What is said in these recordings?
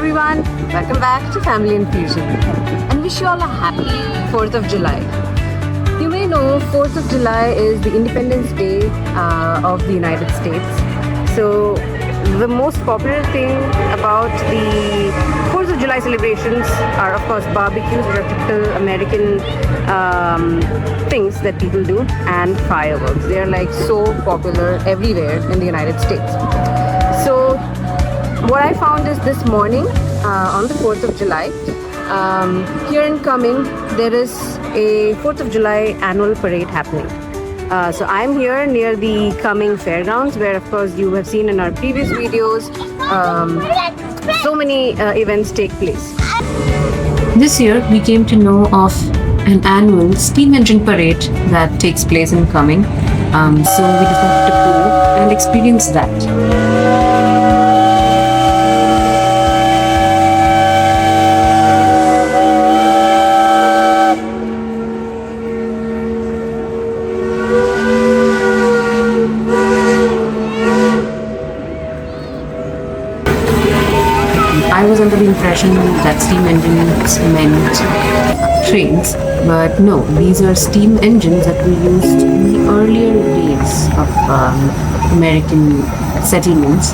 everyone, welcome back to Family&Fusion and wish you all a happy 4th of July. You may know 4th of July is the Independence Day of the United States. So the most popular thing about the 4th of July celebrations are of course barbecues, which are typical American things that people do, and fireworks. They are like so popular everywhere in the United States. So what I found is this morning on the 4th of July, here in Cumming, there is a 4th of July annual parade happening. So I'm here near the Cumming Fairgrounds, where of course you have seen in our previous videos, so many events take place. This year we came to know of an annual steam engine parade that takes place in Cumming. So we decided to go and experience that. I was under the impression that steam engines meant trains, but no, these are steam engines that were used in the earlier days of American settlements.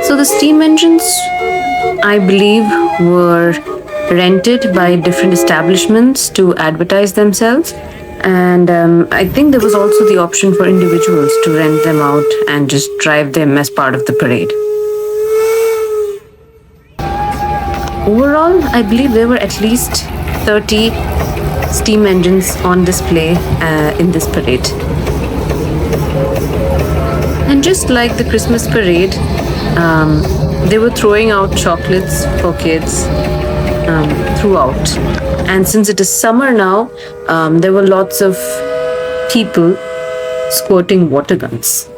So the steam engines, I believe, were rented by different establishments to advertise themselves, and I think there was also the option for individuals to rent them out and just drive them as part of the parade. Overall, I believe there were at least 30 steam engines on display in this parade. And just like the Christmas parade, they were throwing out chocolates for kids throughout. And since it is summer now, there were lots of people squirting water guns.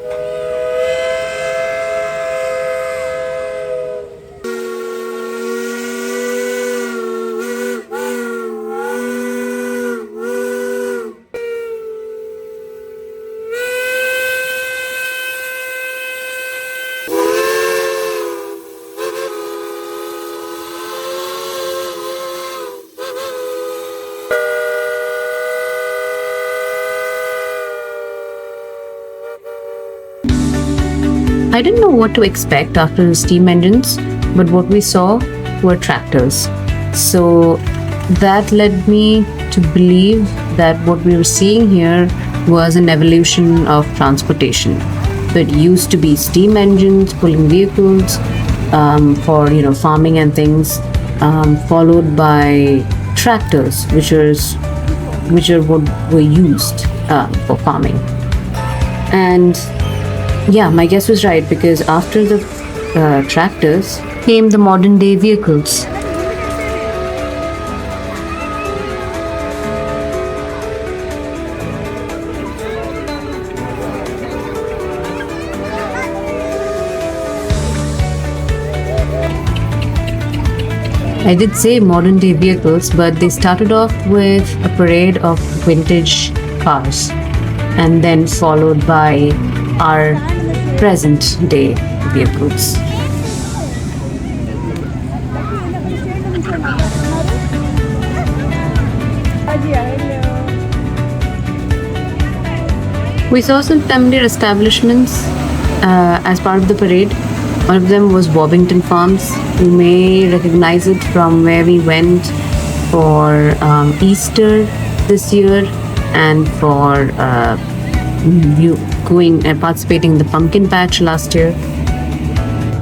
I didn't know what to expect after the steam engines, but what we saw were tractors. So that led me to believe that what we were seeing here was an evolution of transportation. So it used to be steam engines pulling vehicles for farming and things, followed by tractors, which are what were used for farming. And yeah, my guess was right, because after the tractors came the modern day vehicles. I did say modern day vehicles, but they started off with a parade of vintage cars and then followed by our present day vehicles. We saw some familiar establishments as part of the parade. One of them was Bobbington Farms. You may recognize it from where we went for Easter this year and for going and participating in the pumpkin patch last year.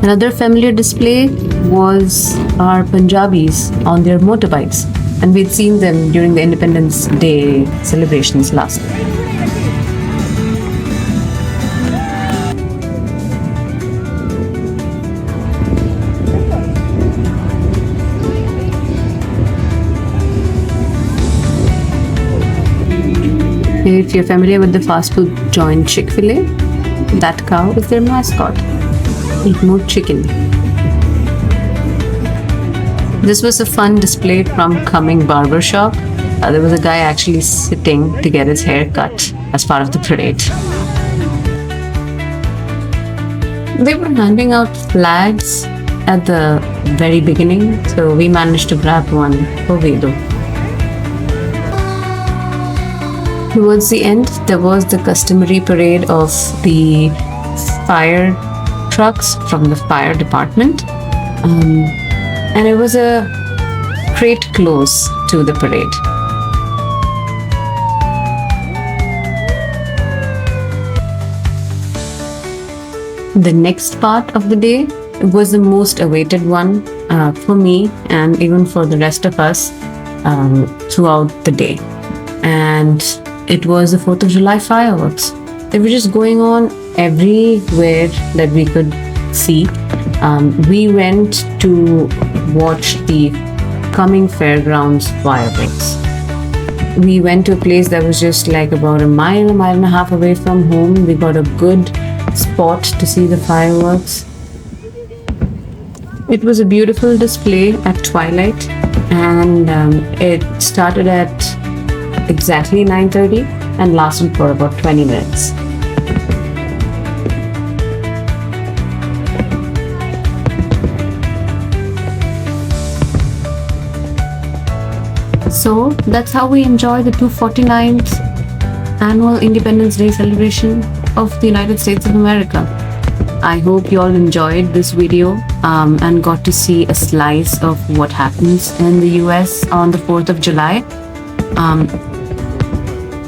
Another familiar display was our Punjabis on their motorbikes, and we'd seen them during the Independence Day celebrations last year. if you're familiar with the fast food joint Chick-fil-A, that cow is their mascot. Eat more chicken. This was a fun display from Cumming Barbershop. There was a guy actually sitting to get his hair cut as part of the parade. They were handing out flags at the very beginning, so we managed to grab one for Vedo. Towards the end, there was the customary parade of the fire trucks from the fire department, and it was a great close to the parade. The next part of the day was the most awaited one for me and even for the rest of us throughout the day. And it was the 4th of July fireworks. They were just going on everywhere that we could see. We went to watch the Cumming Fairgrounds fireworks. We went to a place that was just like about a mile and a half away from home. We got a good spot to see the fireworks. It was a beautiful display at twilight, and it started at exactly 9:30 and lasted for about 20 minutes. So that's how we enjoy the 249th annual Independence Day celebration of the United States of America. I hope you all enjoyed this video and got to see a slice of what happens in the US on the 4th of July.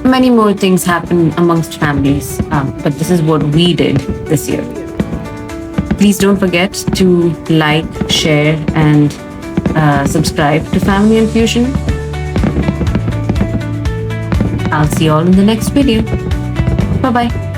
Many more things happen amongst families, but this is what we did this year. Please don't forget to like, share, and subscribe to Family&Fusion. I'll see you all in the next video. Bye-bye.